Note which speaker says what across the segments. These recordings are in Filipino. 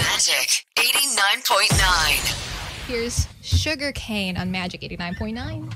Speaker 1: Magic 89.9.
Speaker 2: Here's Sugar Cane on Magic 89.9.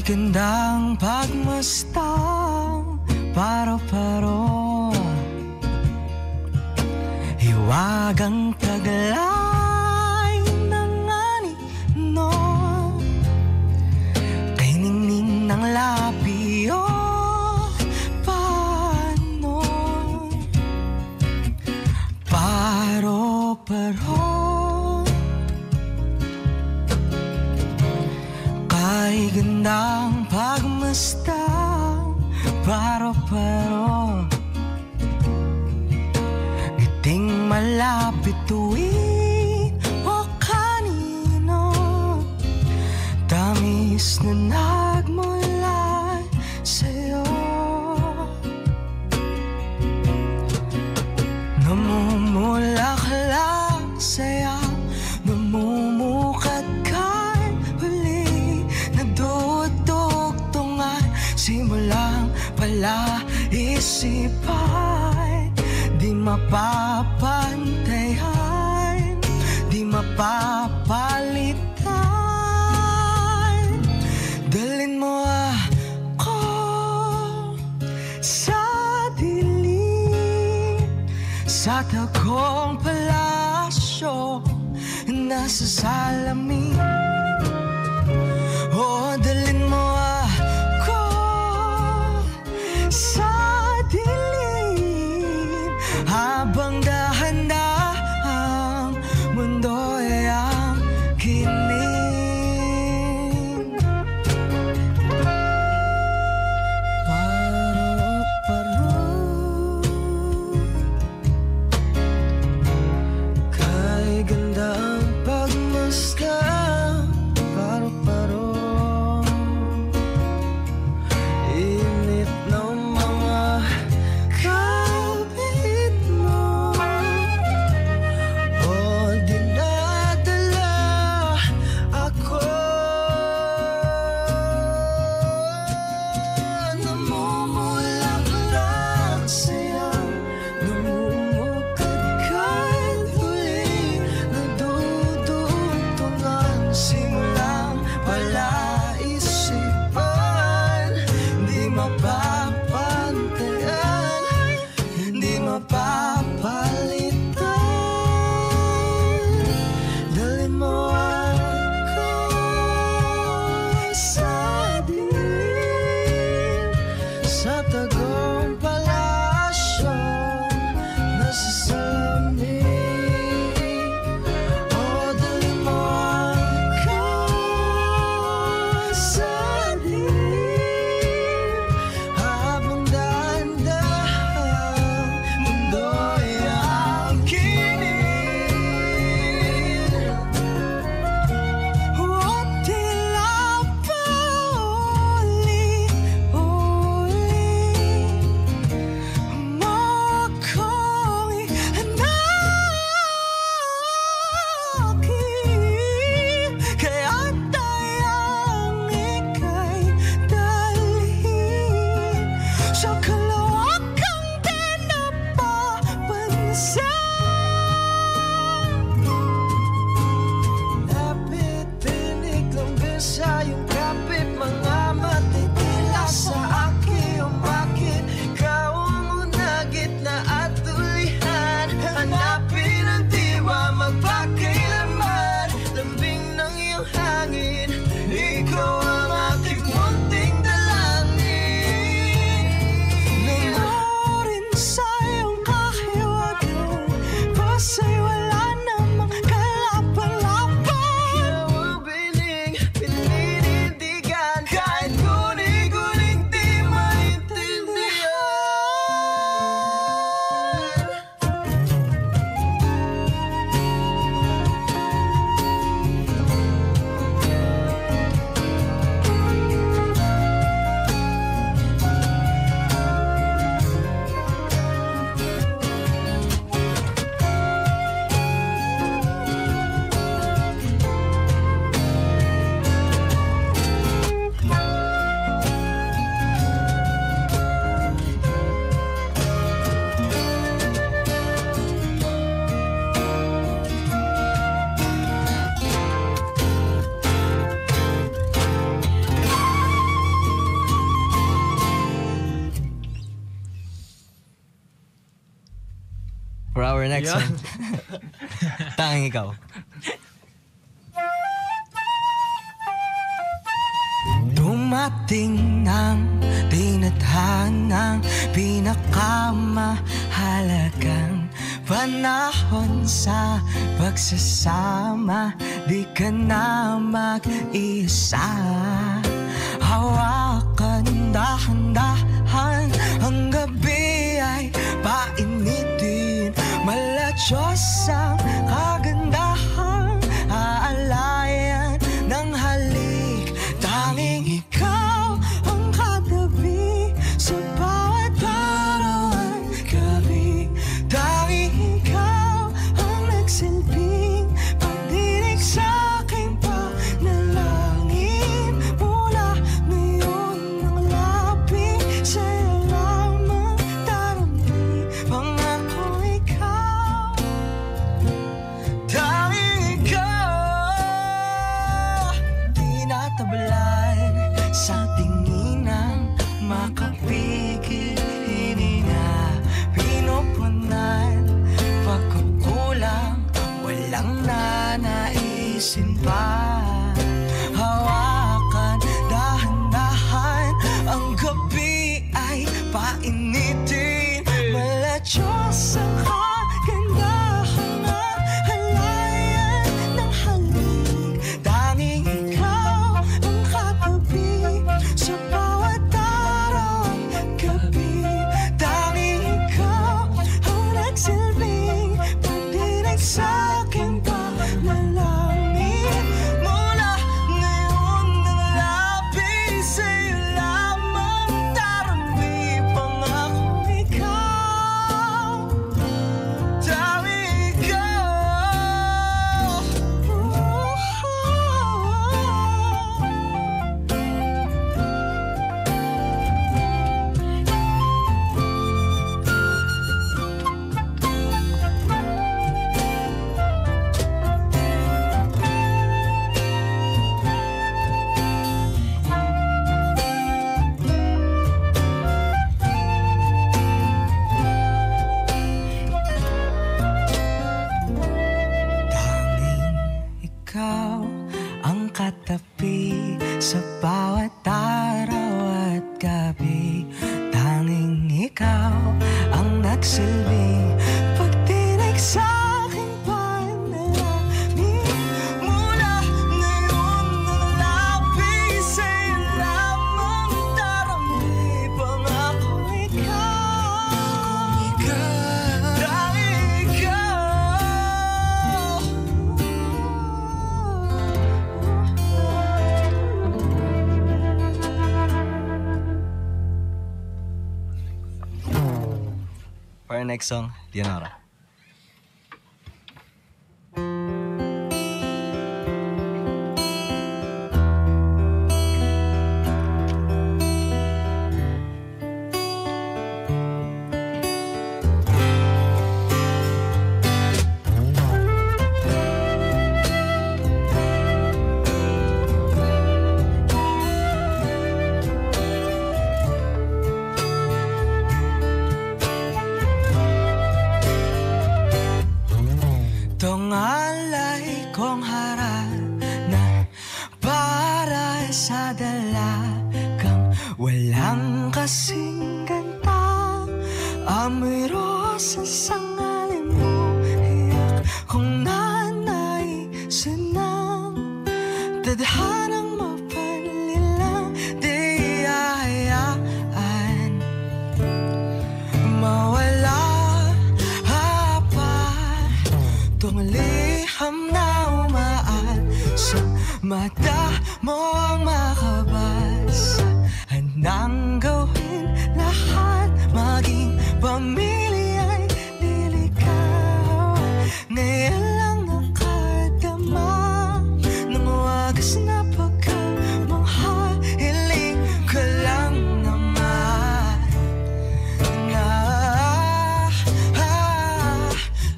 Speaker 3: Gandang pagmastang paro-paro, hiwagang taglay ng anino, kay ningning ng labio, paano paro-paro, kay gandang pagmastang paro-paro, ngiting malapit tuwing o kanino, tamis na nagmula sa'yo, namumulaklak sa'yo, namumukad kay huli, nadudugtungan simulang pala isipan, di mapapantayan, di mapapalitan. Dalhin mo ako sa dilim, sa tagong palasyo, nasa salamin. Oh, dalhin mo ako sa dilim, habang dahan-dahang mundo'y ang kinig. Paro-paro, kay gandang pagmasdan, paro-paro, init ng mga kapit mo, o dinadala ako, namumulaklak sa'yo, namumukad kahit huli, nadudugtungan simulang palaisipan, di mapapantayan, di mapapalitan. Dalhin mo ako sa dilim, sa tagong palasyo, nasa salamin. Oh, dalhin mo ako sa dilim, habang dahan-dahang mundo'y ang kinig. Huwag tila pa uli-uli mo akong ihanakin, kaya't tayang ika'y dalhin sa kalawakang di napapansin. Lapit, tinig, lambing sa iyong kapit, mga matitila sa aking umakit. Ikaw ang una, gitna at tulihan, hanapin ang diwa, magpakailaman. Lambing ng iyong hangin, ikaw ang aking munting dalangin. Namurin sa iyong kahit
Speaker 4: For our next
Speaker 5: Yeah.
Speaker 4: song. Tanging ikaw.
Speaker 3: Dumating ng tinadhanang pinakamahalagang panahon sa pagsasama. Di ka na mag-isa. Hawakan dahan-dahan, ang gabi ay painitin. Maladyos ang kagandahan, aalayan ng halik. Tanging ikaw ang katabi sa bawat araw at gabi. Tanging ikaw ang nagsilbing pagdinig sa aking panalangin. Mula ngayon ang lapit sa'yo lamang darami. Pangako ikaw, tanging ikaw. Tinatabalan sa tingin ng makapigil. Hininga, pinupunan, pagkukulang, walang nanaisin pa. Hawakan dahan-dahan, ang gabi ay painitin. Maladyos ang kagandahan at halayan ng halik. Tanging ikaw ang katabi sa bawat araw at gabi. Tanging ikaw ang nagsilbing pagdinig sa aking panalangin. Mula ngayon ang lapit sa'yo lamang darami. Pangako ikaw, tanging ikaw. Tanging ikaw ang katabi sa bawat araw at gabi. Tanging ikaw ang nagsilbing pagdinig sa aking panalangin. Mula ngayon ang lapit sa'yo lamang darami. Pangako ikaw, tanging ikaw.
Speaker 4: For our next song, Leonora. Itong alay kong harap na para sa dalagang walang kasing ganda. Amoy rosas ang alin mo, iyak kong nanay sanang tadhanang mapanilang di hayaan mawala. Itong liham na umaan sa mata mo ang makabasa. Handang gawin lahat, maging pamilya'y liligawan. Ngayon lang nakadama ng wagas na pagkamahal. Hiling ko lang naman na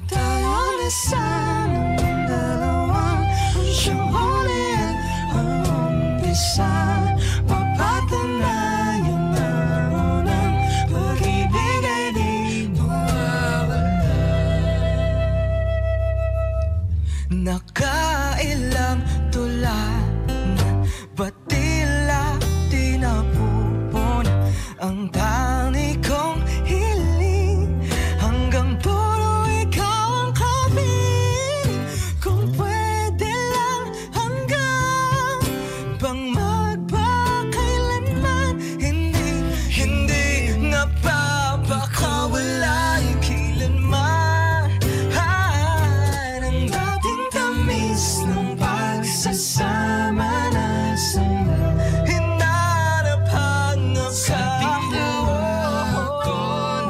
Speaker 4: tayo na sanang dalawang siyang huli at ang umpisa. Mapatunayan na unang pag-ibig ay di mo
Speaker 3: nakailang tula na ba't tila di napupuna ang tani kong hiling hanggang puro ikaw ang kapiling kung pwede lang hanggang pang magpakailanman hindi napapakawala yung kailanman ang dating tamis ng pagsasama na sama hinarap hanggang sa dalawa ko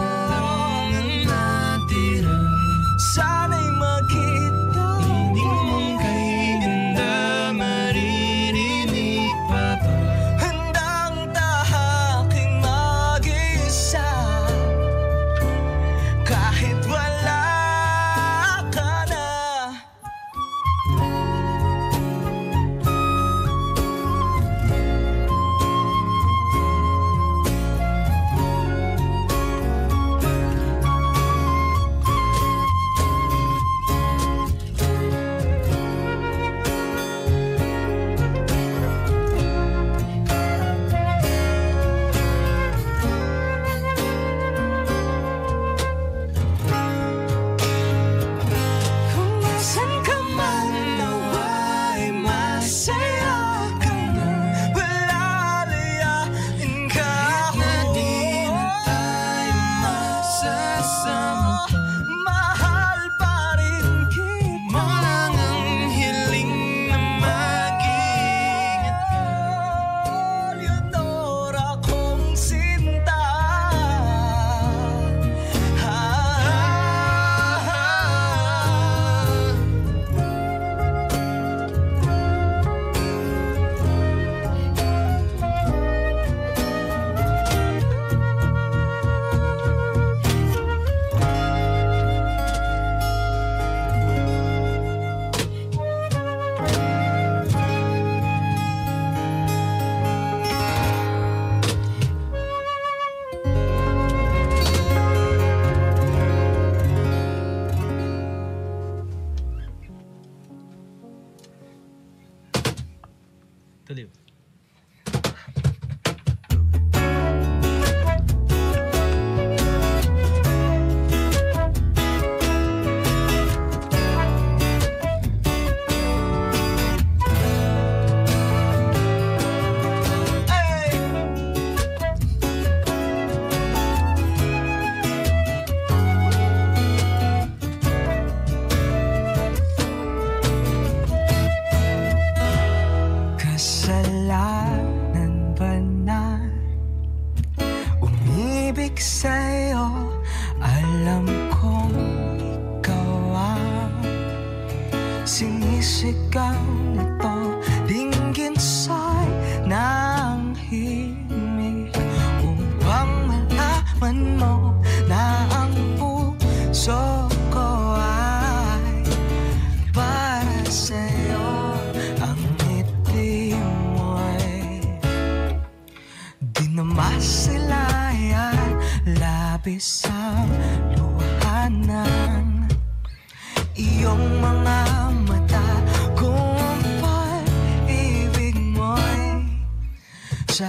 Speaker 3: na lang ang natira sana'y makita hindi mong kay ganda maririnig pa ba handang tahaking mag-isa kahit wala ka na. Kung nasan ka man nawa'y masaya ka na palalayain ka na di na tayo masasama mahal pa rin kita walang hiling na mag-ingat ka Leonora kong sinta
Speaker 5: Tuloy. Kasalanan ba na umibig sa'yo? Alam kong ikaw ang sinisigaw nito dinggin sa'y ng himig upang malaman mo na ang puso ko ay para sa'yo ang ngiti mo'y di na masilayan labis ang luhanan iyong mga mata kung pag-ibig mo'y sa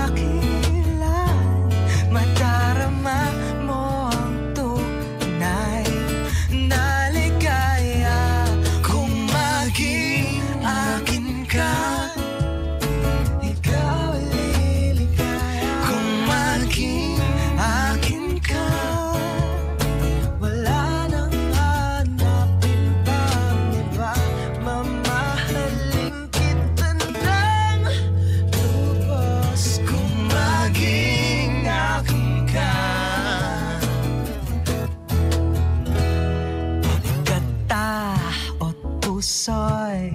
Speaker 5: akin lang madarama mo ang tunay na ligaya kung maging akin ka ikaw ay liligaya kung maging akin ka wala nang hanapin pang iba mamahalin kita ng lubos kung maging akin ka pagkatao't puso'y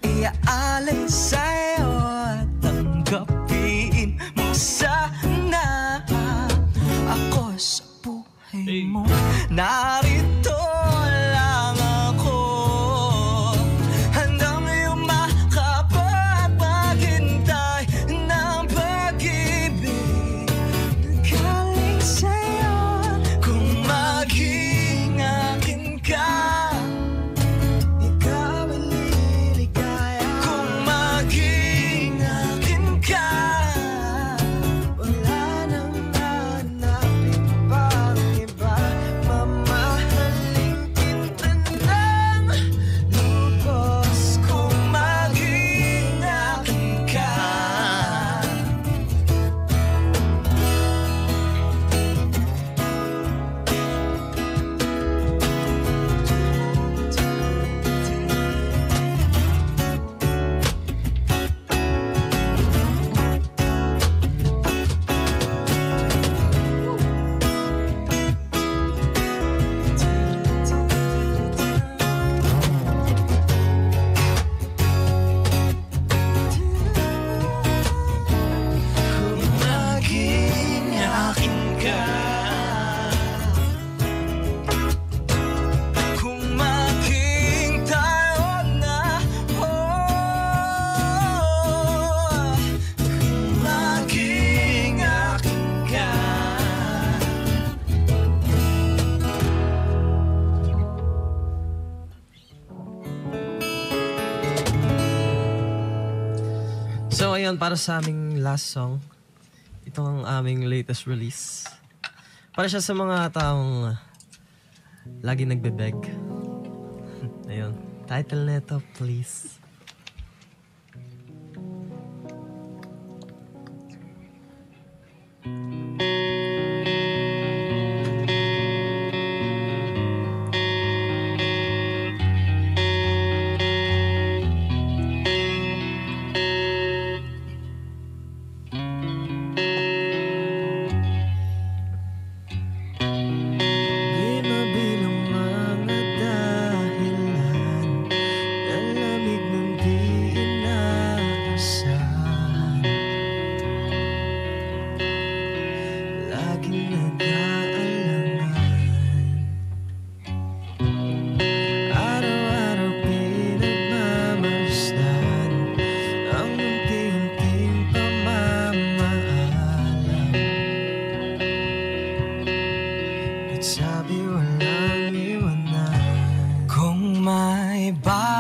Speaker 5: iaalay sa'yo at tanggapin mo sana ako sa buhay mo narito lang ako handang iyong makapaghintay ng pag-ibig galing sa'yo kung maging akin ka
Speaker 6: ngayon para sa aming last song. Ito ang aming latest release. Para siya sa mga taong lagi nagbebeg. Ayun. Title nito, Please.
Speaker 5: Sabi walang iwanan. Kung may bago